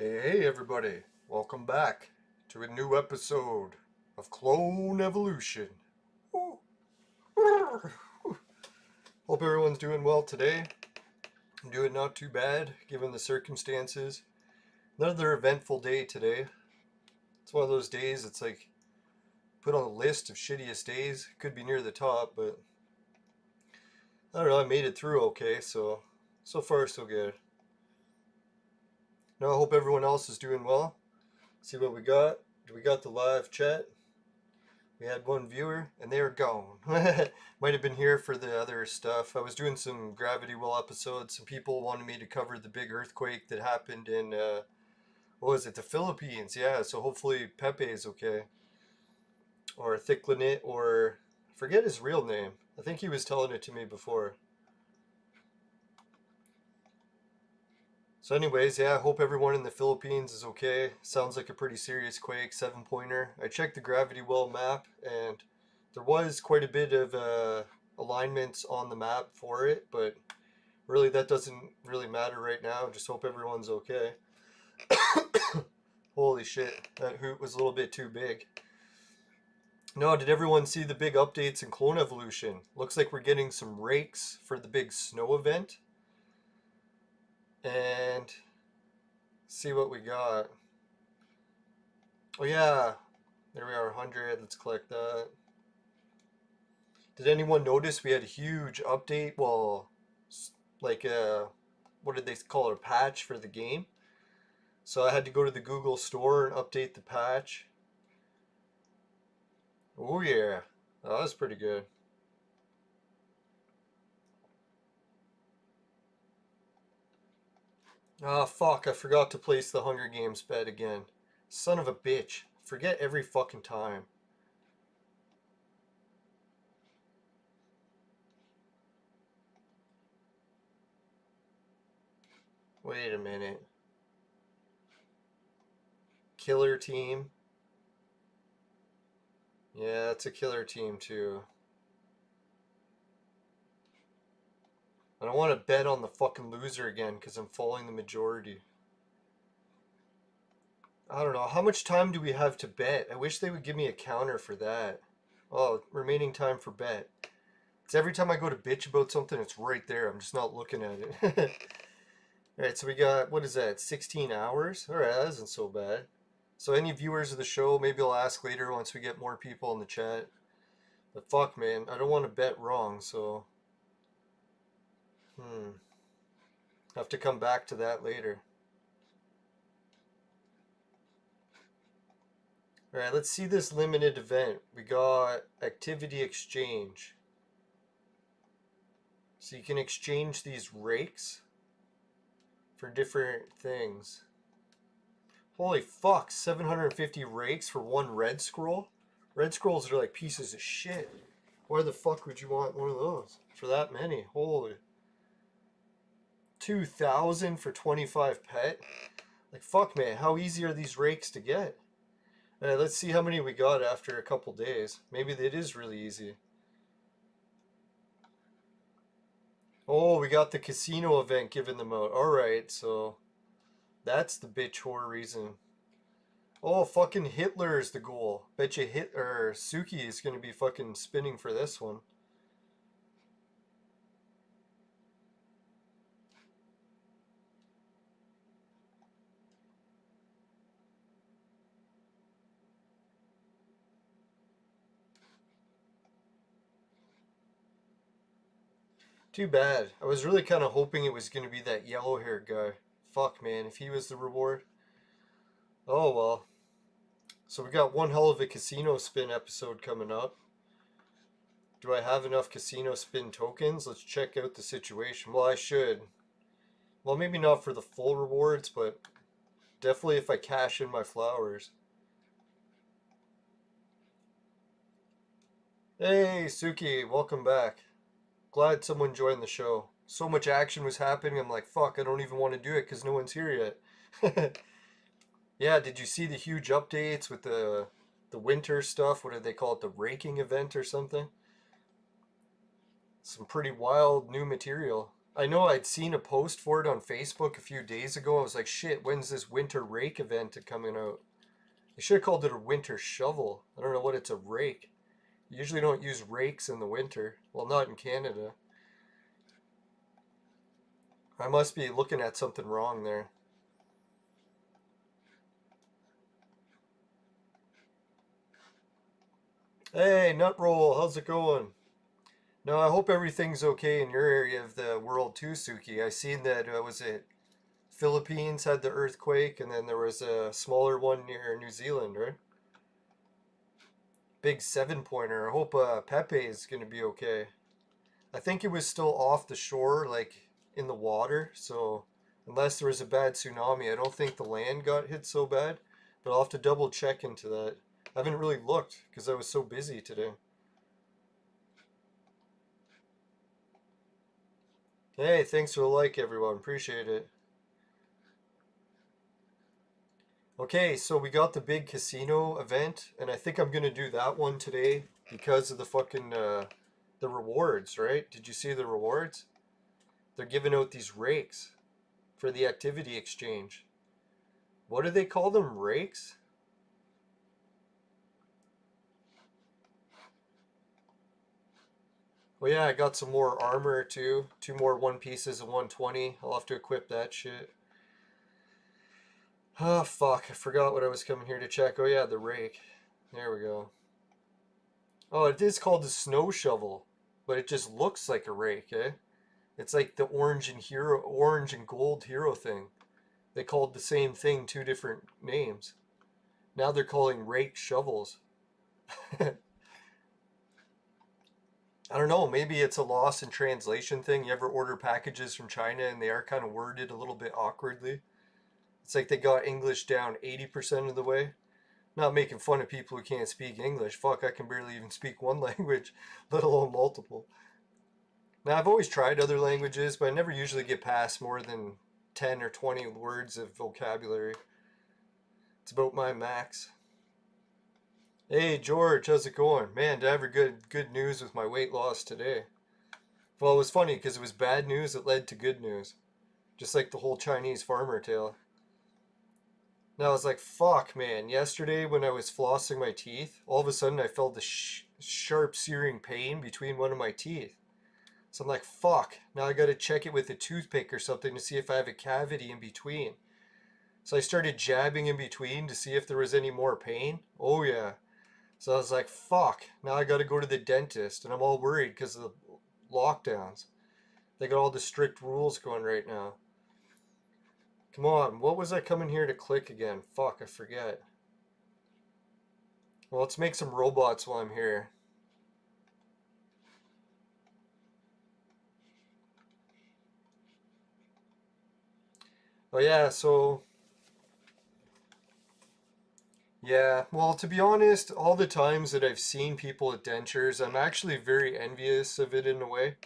Hey everybody, welcome back to a new episode of Clone Evolution. Ooh. Hope everyone's doing well today. I'm doing not too bad given the circumstances. Another eventful day today. It's one of those days it's like put on a list of shittiest days. Could be near the top, but I don't know, I made it through okay, so far so good. Now I hope everyone else is doing well. See what we got. We got the live chat. We had one viewer, and they were gone. Might have been here for the other stuff. I was doing some Gravity Well episodes. Some people wanted me to cover the big earthquake that happened in, what was it, the Philippines. Yeah, so hopefully Pepe is okay. Or Thicklinit, or I forget his real name. I think he was telling it to me before. So anyways, yeah, I hope everyone in the Philippines is okay. Sounds like a pretty serious quake, 7-pointer. I checked the Gravity Well map, and there was quite a bit of alignments on the map for it, but really that doesn't really matter right now. Just hope everyone's okay. Holy shit, that hoot was a little bit too big. No, did everyone see the big updates in Clone Evolution? Looks like we're getting some rakes for the big snow event. And see what we got. Oh yeah, there we are, 100. Let's collect that. Did anyone notice we had a huge update? Well, like what did they call it? A patch for the game. So I had to go to the Google store and update the patch. Oh yeah, that was pretty good. Ah, fuck, I forgot to place the Hunger Games bet again. Son of a bitch. Forget every fucking time. Wait a minute. Killer team. Yeah, it's a killer team too. I don't want to bet on the fucking loser again because I'm following the majority. I don't know. How much time do we have to bet? I wish they would give me a counter for that. Oh, remaining time for bet. It's every time I go to bitch about something, it's right there. I'm just not looking at it. Alright, so we got, what is that, 16 hours? Alright, that isn't so bad. So any viewers of the show, maybe I'll ask later once we get more people in the chat. But fuck, man, I don't want to bet wrong, so... Have to come back to that later. Alright, let's see this limited event. We got Activity Exchange. So you can exchange these rakes for different things. Holy fuck, 750 rakes for one red scroll? Red scrolls are like pieces of shit. Why the fuck would you want one of those? For that many? Holy. 2,000 for 25 pet? Like fuck man, how easy are these rakes to get? Alright, let's see how many we got after a couple days. Maybe it is really easy. Oh, we got the casino event giving them out. Alright, so that's the bitch whore reason. Oh, fucking Hitler is the goal. Bet you Suki is gonna be fucking spinning for this one. Too bad. I was really kind of hoping it was gonna be that yellow-haired guy. Fuck, man, if he was the reward. Oh, well. So we got one hell of a casino spin episode coming up. Do I have enough casino spin tokens? Let's check out the situation. Well, I should. Well, maybe not for the full rewards, but definitely if I cash in my flowers. Hey, Suki, welcome back. Glad someone joined the show. So much action was happening, I'm like, fuck, I don't even want to do it because no one's here yet. Yeah, did you see the huge updates with the winter stuff? What did they call it? The raking event or something? Some pretty wild new material. I know I'd seen a post for it on Facebook a few days ago. I was like, shit, when's this winter rake event coming out? They should have called it a winter shovel. I don't know what it's a rake. You usually don't use rakes in the winter. Well, not in Canada. I must be looking at something wrong there. Hey, Nutroll, how's it going? No, I hope everything's okay in your area of the world too, Suki. I seen that, was it Philippines had the earthquake, and then there was a smaller one near New Zealand, right? Big 7-pointer. I hope Pepe is going to be okay. I think it was still off the shore, like in the water, so unless there was a bad tsunami, I don't think the land got hit so bad, but I'll have to double check into that. I haven't really looked because I was so busy today. Hey, thanks for the like, everyone. Appreciate it. Okay, so we got the big casino event, and I think I'm gonna do that one today because of the fucking the rewards, right? Did you see the rewards? They're giving out these rakes for the activity exchange. What do they call them? Rakes? Well, yeah, I got some more armor too. 2 more 1 pieces of 120. I'll have to equip that shit. Oh, fuck. I forgot what I was coming here to check. Oh, yeah, the rake. There we go. Oh, it is called the snow shovel, but it just looks like a rake, eh? It's like the orange and gold hero thing. They called the same thing 2 different names. Now they're calling rake shovels. I don't know, maybe it's a loss in translation thing. You ever order packages from China and they are kind of worded a little bit awkwardly? It's like they got English down 80% of the way. Not making fun of people who can't speak English. Fuck, I can barely even speak one language, let alone multiple. Now, I've always tried other languages, but I never usually get past more than 10 or 20 words of vocabulary. It's about my max. Hey, George, how's it going? Man, did I ever good news with my weight loss today? Well, it was funny because it was bad news that led to good news. Just like the whole Chinese farmer tale. Now I was like, fuck, man. Yesterday when I was flossing my teeth, all of a sudden I felt the sharp searing pain between one of my teeth. So I'm like, fuck. Now I gotta check it with a toothpick or something to see if I have a cavity in between. So I started jabbing in between to see if there was any more pain. Oh yeah. So I was like, fuck. Now I gotta go to the dentist, and I'm all worried because of the lockdowns. They got all the strict rules going right now. Come on, what was I coming here to click again? Fuck, I forget. Well, let's make some robots while I'm here. Oh yeah, so yeah, well, to be honest, all the times that I've seen people with dentures, I'm actually very envious of it in a way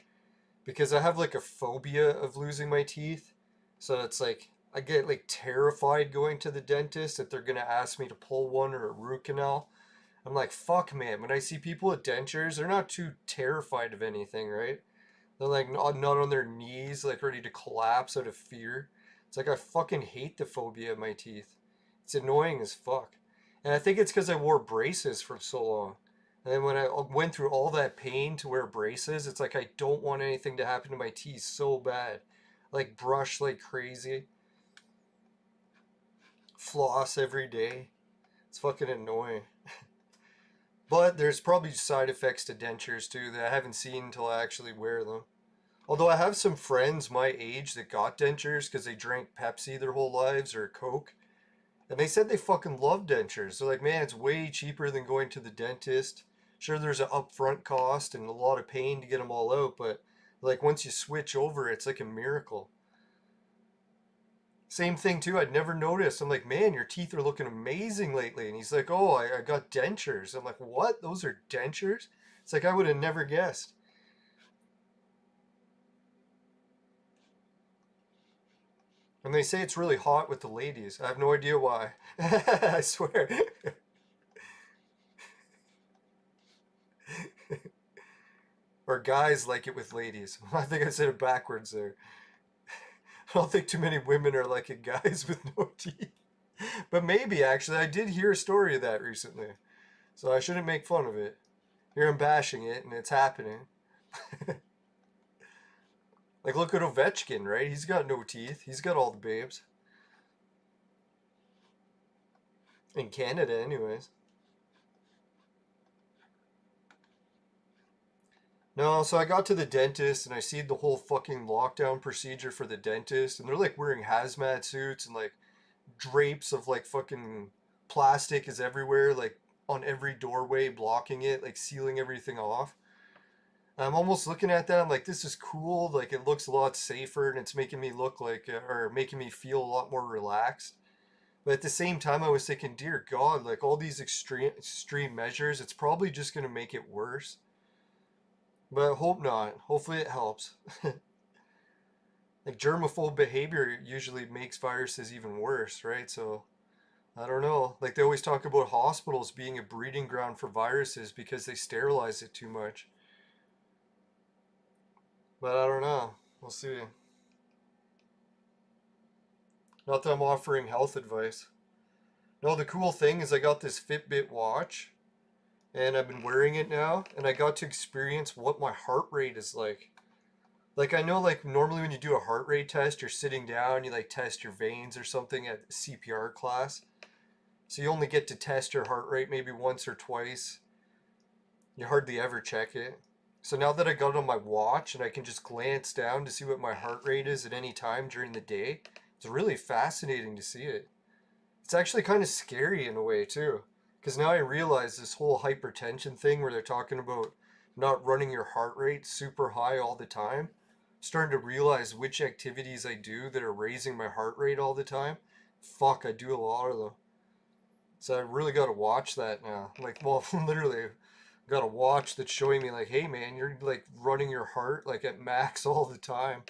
because I have like a phobia of losing my teeth. So it's like I get like terrified going to the dentist if they're gonna ask me to pull one or a root canal. I'm like, fuck, man. When I see people with dentures, they're not too terrified of anything, right? They're like not on their knees, like ready to collapse out of fear. It's like I fucking hate the phobia of my teeth. It's annoying as fuck. And I think it's because I wore braces for so long. And then when I went through all that pain to wear braces, it's like I don't want anything to happen to my teeth so bad. Like brush like crazy, floss every day. It's fucking annoying. But there's probably side effects to dentures too that I haven't seen until I actually wear them. Although I have some friends my age that got dentures because they drank Pepsi their whole lives or Coke. And they said they fucking love dentures. They're like, man, it's way cheaper than going to the dentist. Sure, there's an upfront cost and a lot of pain to get them all out, but like once you switch over, it's like a miracle. Same thing too, I'd never noticed. I'm like, man, your teeth are looking amazing lately. And he's like, oh, I got dentures. I'm like, what? Those are dentures? It's like I would have never guessed. And they say it's really hot with the ladies. I have no idea why. I swear. Or guys like it with ladies. I think I said it backwards there. I don't think too many women are liking guys with no teeth. But maybe, actually, I did hear a story of that recently. So I shouldn't make fun of it. Here I'm bashing it, and it's happening. Like, look at Ovechkin, right? He's got no teeth. He's got all the babes. In Canada, anyways. No, so I got to the dentist and I see the whole fucking lockdown procedure for the dentist, and they're like wearing hazmat suits and like drapes of like fucking plastic is everywhere, like on every doorway, blocking it, like sealing everything off. I'm almost looking at that. I'm like, this is cool. Like, it looks a lot safer, and it's making me look like, or making me feel a lot more relaxed. But at the same time, I was thinking, dear God, like all these extreme measures, it's probably just gonna make it worse. But I hope not. Hopefully, it helps. Like germaphobe behavior usually makes viruses even worse, right? So I don't know. Like they always talk about hospitals being a breeding ground for viruses because they sterilize it too much. But I don't know. We'll see. Not that I'm offering health advice. No, the cool thing is I got this Fitbit watch and I've been wearing it now and I got to experience what my heart rate is like. Like I know like normally when you do a heart rate test, you're sitting down, you like test your veins or something at CPR class. So you only get to test your heart rate maybe once or twice. You hardly ever check it. So now that I got it on my watch and I can just glance down to see what my heart rate is at any time during the day, it's really fascinating to see it. It's actually kind of scary in a way too. Because now I realize this whole hypertension thing where they're talking about not running your heart rate super high all the time. I'm starting to realize which activities I do that are raising my heart rate all the time. Fuck, I do a lot of them. So I really got to watch that now. Like, well, literally, got a watch that's showing me like, hey man, you're like running your heart like at max all the time.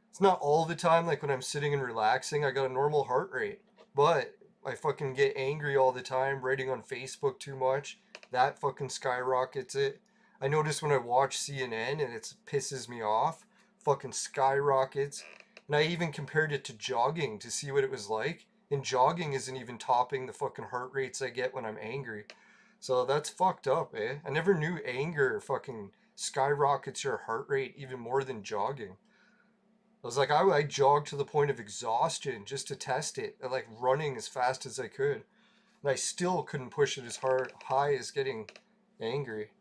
It's not all the time, like when I'm sitting and relaxing, I got a normal heart rate. But I fucking get angry all the time, writing on Facebook too much. That fucking skyrockets it. I notice when I watch CNN and it pisses me off, fucking skyrockets. And I even compared it to jogging to see what it was like. And jogging isn't even topping the fucking heart rates I get when I'm angry. So that's fucked up, eh? I never knew anger fucking skyrockets your heart rate even more than jogging. I was like, I jogged to the point of exhaustion just to test it, and like running as fast as I could. And I still couldn't push it as high as getting angry.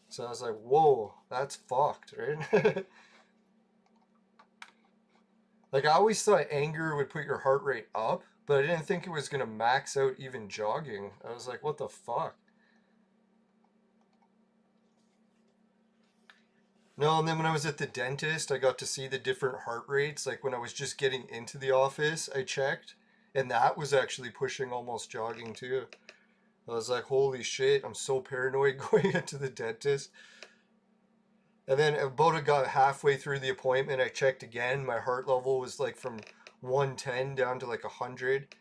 So I was like, whoa, that's fucked, right? Like I always thought anger would put your heart rate up, but I didn't think it was gonna max out even jogging. I was like, what the fuck? No, and then when I was at the dentist, I got to see the different heart rates. Like when I was just getting into the office, I checked, and that was actually pushing almost jogging too. I was like, holy shit, I'm so paranoid going into the dentist. And then about I got halfway through the appointment, I checked again. My heart level was like from 110 down to like 100.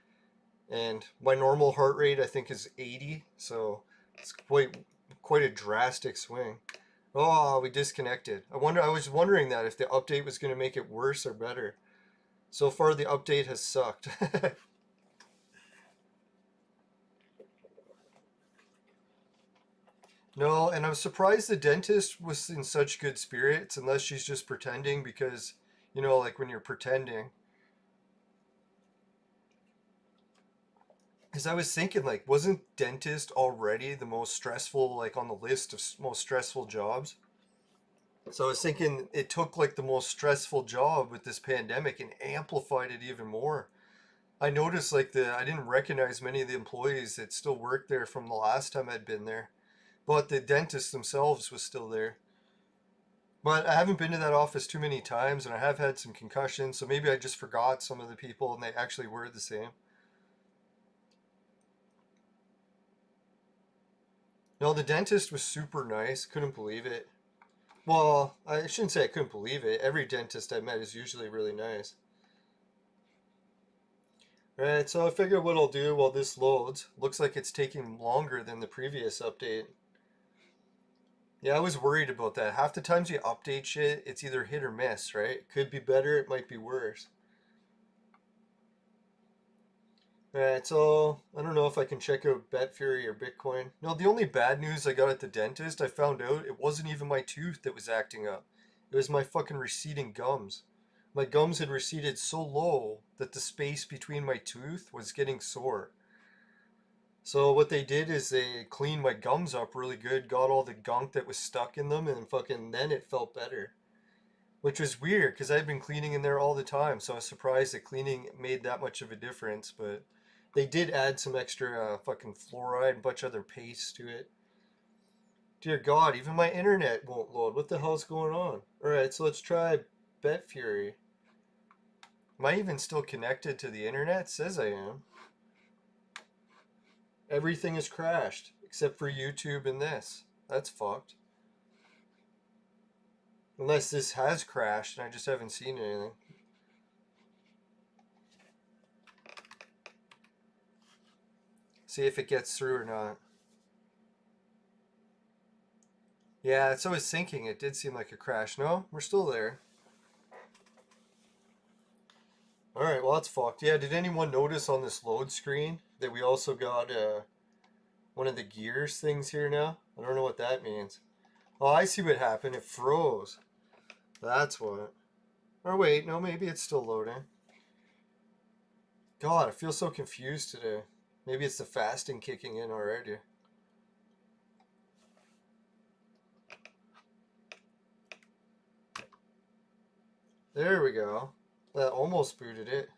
And my normal heart rate, I think, is 80. So it's quite a drastic swing. Oh, we disconnected. I was wondering that if the update was going to make it worse or better. So far, the update has sucked. No, and I'm surprised the dentist was in such good spirits, unless she's just pretending because, like when you're pretending. Because I was thinking, like, wasn't dentist already the most stressful, like, on the list of most stressful jobs? So I was thinking it took, like, the most stressful job with this pandemic and amplified it even more. I noticed, like, I didn't recognize many of the employees that still worked there from the last time I'd been there. But the dentists themselves was still there. But I haven't been to that office too many times, and I have had some concussions, so maybe I just forgot some of the people, and they actually were the same. No, the dentist was super nice. Couldn't believe it. Well, I shouldn't say I couldn't believe it. Every dentist I met is usually really nice. Right, so I figured what I'll do while this loads. Looks like it's taking longer than the previous update. Yeah, I was worried about that. Half the times you update shit, it's either hit or miss, right? It could be better, it might be worse. Alright, so I don't know if I can check out Betfury or Bitcoin. No, the only bad news I got at the dentist, I found out it wasn't even my tooth that was acting up. It was my fucking receding gums. My gums had receded so low that the space between my tooth was getting sore. So what they did is they cleaned my gums up really good, got all the gunk that was stuck in them, and fucking then it felt better. Which was weird because I'd been cleaning in there all the time, so I was surprised that cleaning made that much of a difference. But they did add some extra fucking fluoride and a bunch of other paste to it. Dear God, even my internet won't load. What the hell's going on? Alright, so let's try Betfury. Am I even still connected to the internet? It says I am. Everything has crashed except for YouTube and this. That's fucked. Unless this has crashed and I just haven't seen anything. See if it gets through or not. Yeah, it's always thinking. It did seem like a crash. No, we're still there. Alright, well that's fucked. Yeah, did anyone notice on this load screen that we also got one of the gears things here now? I don't know what that means. Oh, I see what happened. It froze. That's what. Or wait, no, maybe it's still loading. God, I feel so confused today. Maybe it's the fasting kicking in already. There we go. That almost booted it.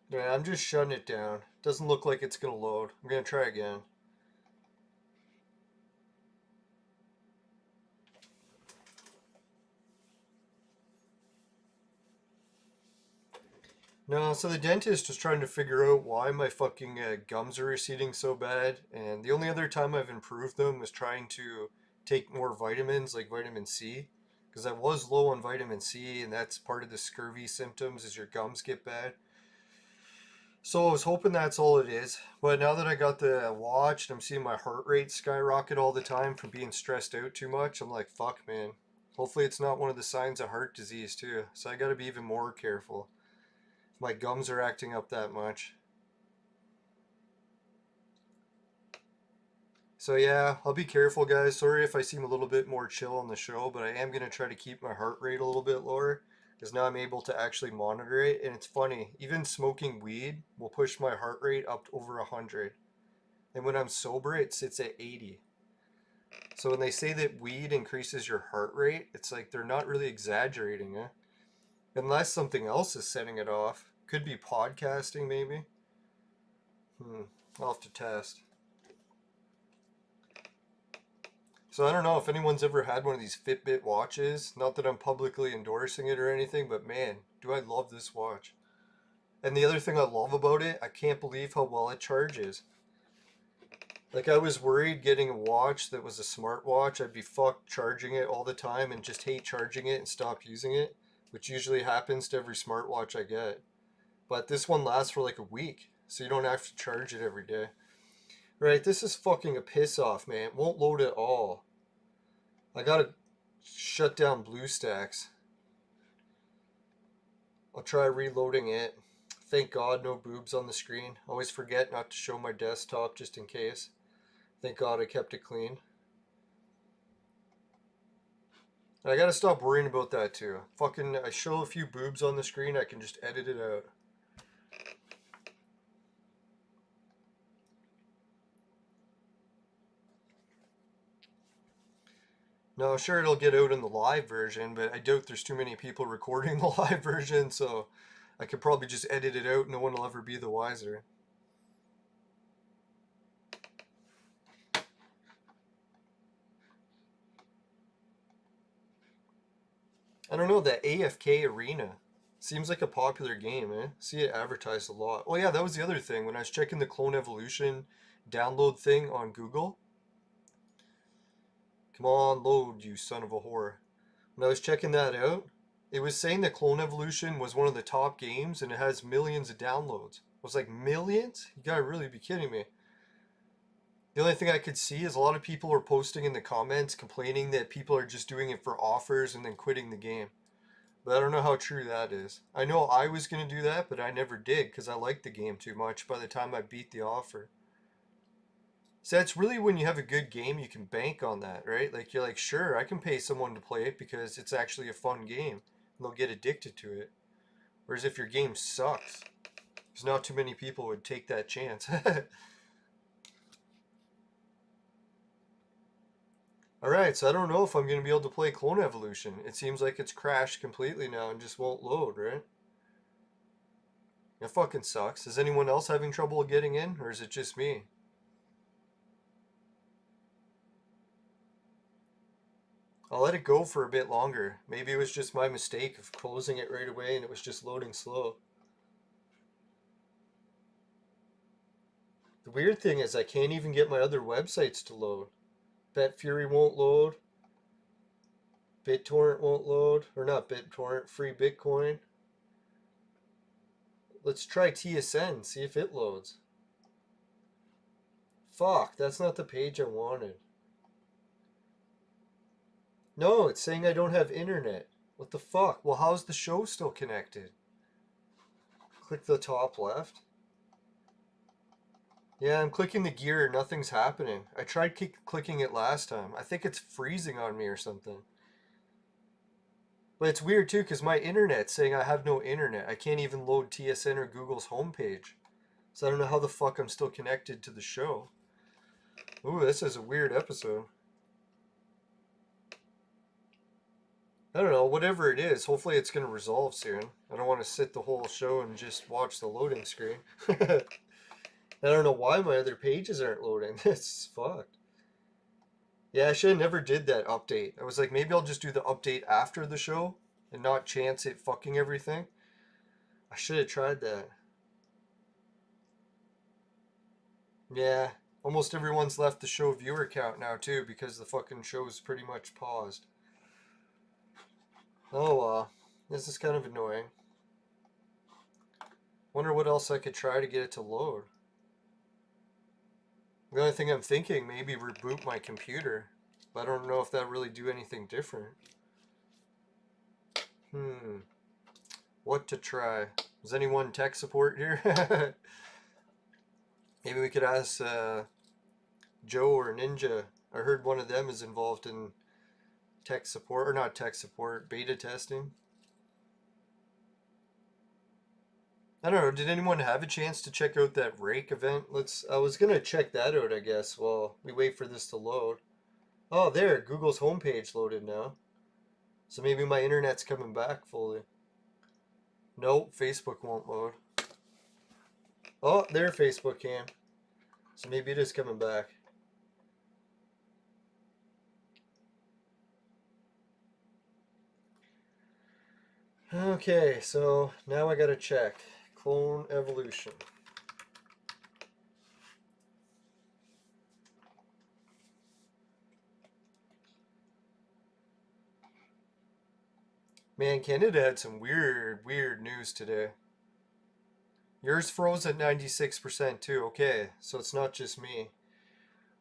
Yeah, I'm just shutting it down. Doesn't look like it's gonna load. I'm gonna try again. No, so the dentist was trying to figure out why my fucking gums are receding so bad, and the only other time I've improved them was trying to take more vitamins, like vitamin C, because I was low on vitamin C, and that's part of the scurvy symptoms is your gums get bad. So I was hoping that's all it is, but now that I got the watch and I'm seeing my heart rate skyrocket all the time from being stressed out too much, I'm like, fuck, man. Hopefully it's not one of the signs of heart disease too, so I gotta be even more careful. My gums are acting up that much. So yeah, I'll be careful, guys. Sorry if I seem a little bit more chill on the show, but I am going to try to keep my heart rate a little bit lower because now I'm able to actually monitor it. And it's funny, even smoking weed will push my heart rate up to over 100. And when I'm sober, it sits at 80. So when they say that weed increases your heart rate, it's like they're not really exaggerating, eh? Unless something else is setting it off. Could be podcasting, maybe. I'll have to test. So I don't know if anyone's ever had one of these Fitbit watches. Not that I'm publicly endorsing it or anything, but man, do I love this watch. And the other thing I love about it, I can't believe how well it charges. Like I was worried getting a watch that was a smartwatch, I'd be fucked charging it all the time and just hate charging it and stop using it, which usually happens to every smartwatch I get. But this one lasts for like a week, so you don't have to charge it every day. Right, this is fucking a piss off, man. It won't load at all. I gotta shut down BlueStacks. I'll try reloading it. Thank God no boobs on the screen. Always forget not to show my desktop just in case. Thank God I kept it clean. And I gotta stop worrying about that too. Fucking, I show a few boobs on the screen, I can just edit it out. No, sure it'll get out in the live version, but I doubt there's too many people recording the live version, so I could probably just edit it out. No one will ever be the wiser. I don't know, that AFK Arena seems like a popular game, eh? See it advertised a lot. Oh yeah, that was the other thing. When I was checking the Clone Evolution download thing on Google. Come on, load, you son of a whore. When I was checking that out, it was saying that Clone Evolution was one of the top games and it has millions of downloads. was like millions? You gotta really be kidding me. The only thing I could see is a lot of people are posting in the comments complaining that people are just doing it for offers and then quitting the game. But I don't know how true that is. I know I was going to do that, but I never did because I liked the game too much by the time I beat the offer. So that's really when you have a good game, you can bank on that, right? Like you're like, sure, I can pay someone to play it because it's actually a fun game and they'll get addicted to it. Whereas if your game sucks, there's not too many people would take that chance. Alright, so I don't know if I'm going to be able to play Clone Evolution. It seems like it's crashed completely now and just won't load, right? It fucking sucks. Is anyone else having trouble getting in, or is it just me? I'll let it go for a bit longer. Maybe it was just my mistake of closing it right away and it was just loading slow. The weird thing is I can't even get my other websites to load. BetFury won't load. BitTorrent won't load. Or not BitTorrent, Free Bitcoin. Let's try TSN, see if it loads. Fuck, that's not the page I wanted. No, it's saying I don't have internet. What the fuck? Well, how's the show still connected? Click the top left. Yeah, I'm clicking the gear, nothing's happening. I tried clicking it last time. I think it's freezing on me or something. But it's weird too, because my internet's saying I have no internet. I can't even load TSN or Google's homepage. So I don't know how the fuck I'm still connected to the show. Ooh, this is a weird episode. I don't know, whatever it is, hopefully it's going to resolve soon. I don't want to sit the whole show and just watch the loading screen. I don't know why my other pages aren't loading. It's fucked. Yeah, I should have never did that update. I was like, maybe I'll just do the update after the show and not chance it fucking everything. I should have tried that. Yeah, almost everyone's left the show viewer count now too because the fucking show's pretty much paused. Oh, this is kind of annoying. Wonder what else I could try to get it to load. The only thing I'm thinking, maybe reboot my computer. But I don't know if that really do anything different. What to try? Is anyone tech support here? Maybe we could ask Joe or Ninja. I heard one of them is involved in tech support, or not tech support, beta testing. I don't know, did anyone have a chance to check out that rake event? I was gonna check that out, I guess, while we wait for this to load. Oh, there, Google's homepage loaded now. So maybe my internet's coming back fully. Nope, Facebook won't load. Oh, there Facebook came. So maybe it is coming back. Okay, so now I gotta check. Clone Evolution. Man, Canada had some weird news today. Yours froze at 96% too. Okay, so it's not just me.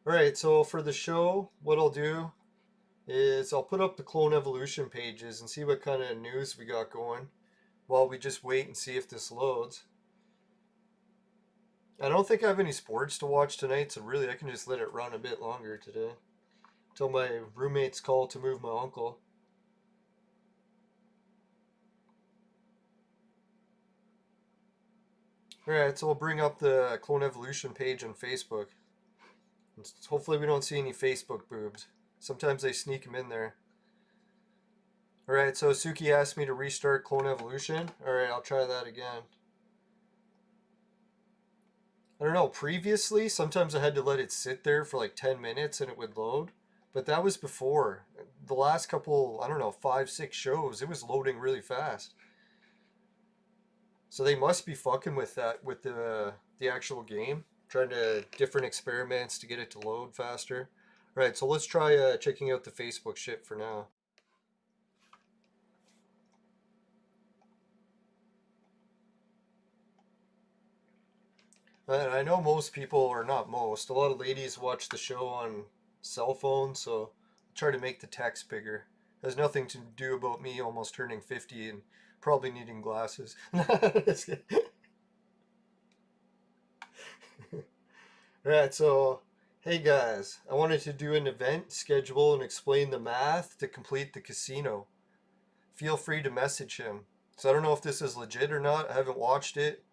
Alright, so for the show, what I'll do is I'll put up the Clone Evolution pages and see what kind of news we got going while we just wait and see if this loads. I don't think I have any sports to watch tonight, so really I can just let it run a bit longer today. Until my roommates call to move my uncle. Alright, so we'll bring up the Clone Evolution page on Facebook. Hopefully we don't see any Facebook boobs. Sometimes they sneak them in there. Alright, so Suki asked me to restart Clone Evolution. Alright, I'll try that again. I don't know, previously, sometimes I had to let it sit there for like 10 minutes and it would load. But that was before. The last couple, I don't know, 5, 6 shows, it was loading really fast. So they must be fucking with that, with the actual game. Trying to different experiments to get it to load faster. Alright, so let's try checking out the Facebook shit for now. And I know most people, or not most, a lot of ladies watch the show on cell phones, so I try to make the text bigger. It has nothing to do about me almost turning 50 and probably needing glasses. Right, so hey guys, I wanted to do an event schedule and explain the math to complete the casino. Feel free to message him. So I don't know if this is legit or not. I haven't watched it.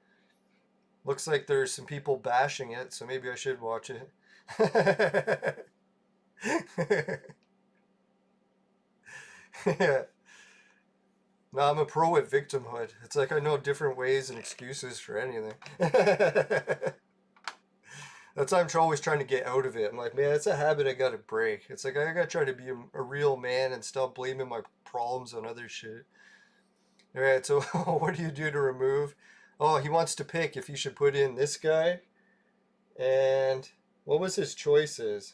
Looks like there's some people bashing it, so maybe I should watch it. Yeah. No, I'm a pro at victimhood. It's like I know different ways and excuses for anything. That's why I'm always trying to get out of it. I'm like, man, it's a habit I gotta break. It's like I gotta try to be a real man and stop blaming my problems on other shit. Alright, so what do you do to remove? Oh, he wants to pick if he should put in this guy. And what was his choices?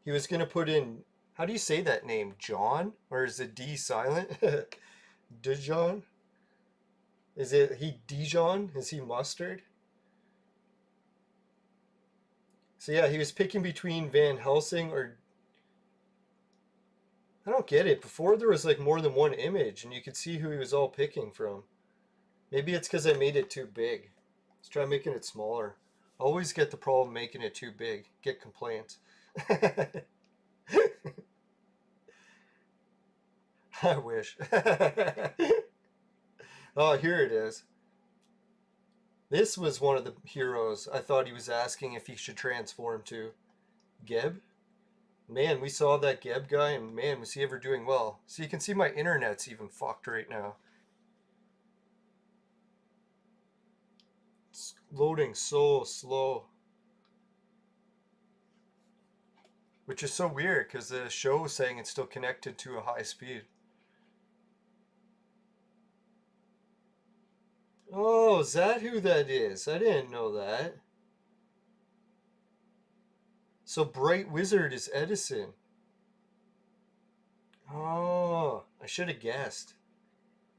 He was gonna put in, how do you say that name? John? Or is it D silent? Dijon? Is it he Dijon? Is he mustard? So yeah, he was picking between Van Helsing or I don't get it. Before there was like more than one image and you could see who he was all picking from. Maybe it's because I made it too big. Let's try making it smaller. Always get the problem making it too big. Get complaints. I wish. Oh, here it is. This was one of the heroes I thought he was asking if he should transform to. Geb? Man, we saw that Geb guy, and man, was he ever doing well. So you can see my internet's even fucked right now. It's loading so slow. Which is so weird, because the show is saying it's still connected to a high speed. Oh, is that who that is? I didn't know that. So Bright Wizard is Edison. Oh, I should have guessed.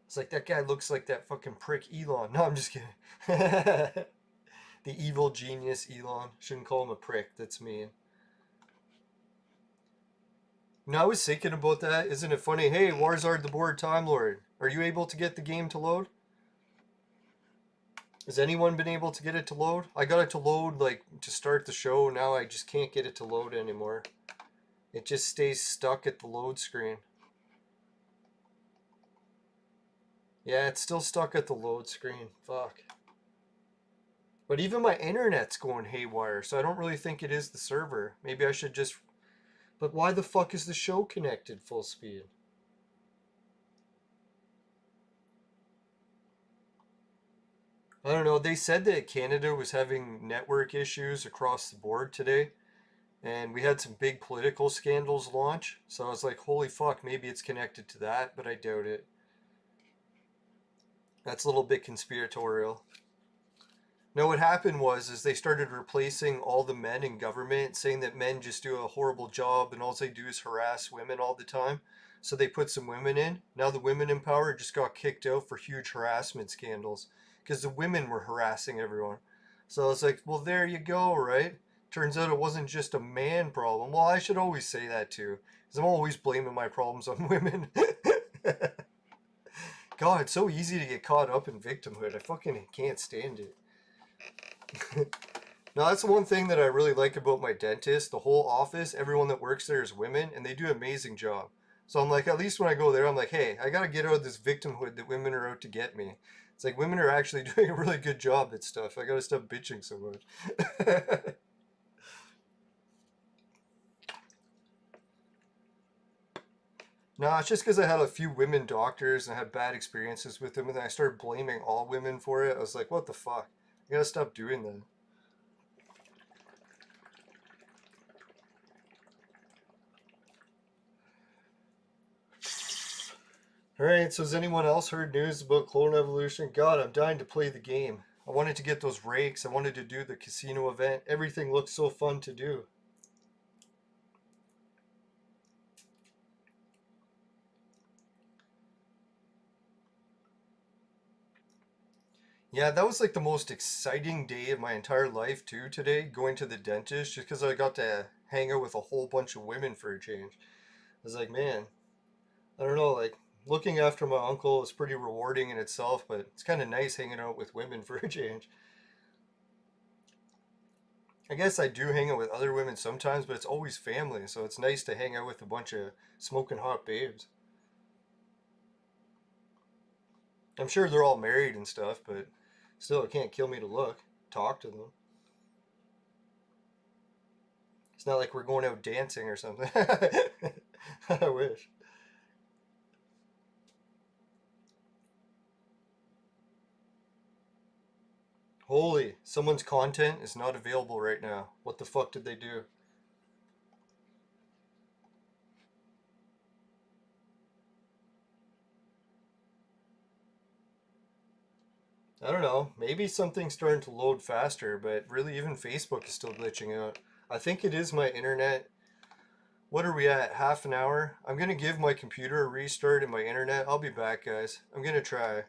It's like that guy looks like that fucking prick Elon. No, I'm just kidding. The evil genius Elon. Shouldn't call him a prick. That's mean. No, I was thinking about that. Isn't it funny? Hey, Warzard the Board Time Lord. Are you able to get the game to load? Has anyone been able to get it to load? I got it to load, like, to start the show. Now I just can't get it to load anymore. It just stays stuck at the load screen. Yeah, it's still stuck at the load screen. Fuck. But even my internet's going haywire, so I don't really think it is the server. Maybe I should just... But why the fuck is the show connected full speed? I don't know. They said that Canada was having network issues across the board today. And we had some big political scandals launch. So I was like, holy fuck, maybe it's connected to that, but I doubt it. That's a little bit conspiratorial. No, what happened was is they started replacing all the men in government, saying that men just do a horrible job and all they do is harass women all the time. So they put some women in. Now the women in power just got kicked out for huge harassment scandals because the women were harassing everyone. So I was like, well, there you go, right? Turns out it wasn't just a man problem. Well, I should always say that too, because I'm always blaming my problems on women. God, it's so easy to get caught up in victimhood. I fucking can't stand it. Now, that's the one thing that I really like about my dentist. The whole office, everyone that works there is women, and they do an amazing job. So I'm like, at least when I go there, I'm like, hey, I gotta get out of this victimhood that women are out to get me. It's like women are actually doing a really good job at stuff. I gotta stop bitching so much. No, it's just because I had a few women doctors and I had bad experiences with them, and then I started blaming all women for it. I was like, what the fuck? I gotta stop doing that. Alright, so has anyone else heard news about Clone Evolution? God, I'm dying to play the game. I wanted to get those rakes. I wanted to do the casino event. Everything looks so fun to do. Yeah, that was like the most exciting day of my entire life too today, going to the dentist, just because I got to hang out with a whole bunch of women for a change. I was like, man, I don't know, like looking after my uncle is pretty rewarding in itself, but it's kind of nice hanging out with women for a change. I guess I do hang out with other women sometimes, but it's always family, so it's nice to hang out with a bunch of smoking hot babes. I'm sure they're all married and stuff, but still, it can't kill me to look, talk to them. It's not like we're going out dancing or something. I wish. Holy, someone's content is not available right now. What the fuck did they do? I don't know. Maybe something's starting to load faster, but really, even Facebook is still glitching out. I think it is my internet. What are we at? Half an hour? I'm gonna give my computer a restart and my internet. I'll be back, guys. I'm gonna try.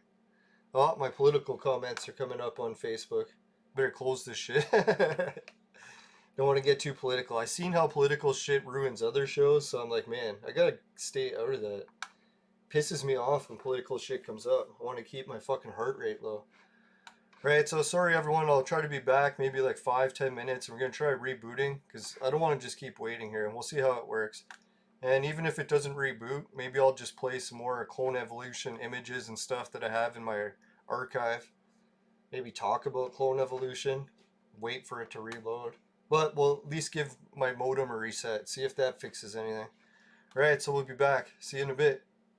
Oh, my political comments are coming up on Facebook. Better close this shit. Don't want to get too political. I seen how political shit ruins other shows, so I'm like, man, I gotta stay out of that. Pisses me off when political shit comes up. I want to keep my fucking heart rate low. Right, so sorry everyone. I'll try to be back maybe like 5-10 minutes. We're gonna try rebooting because I don't want to just keep waiting here, and we'll see how it works. And even if it doesn't reboot, maybe I'll just play some more Clone Evolution images and stuff that I have in my archive. Maybe talk about Clone Evolution. Wait for it to reload. But we'll at least give my modem a reset. See if that fixes anything. Alright, so we'll be back. See you in a bit.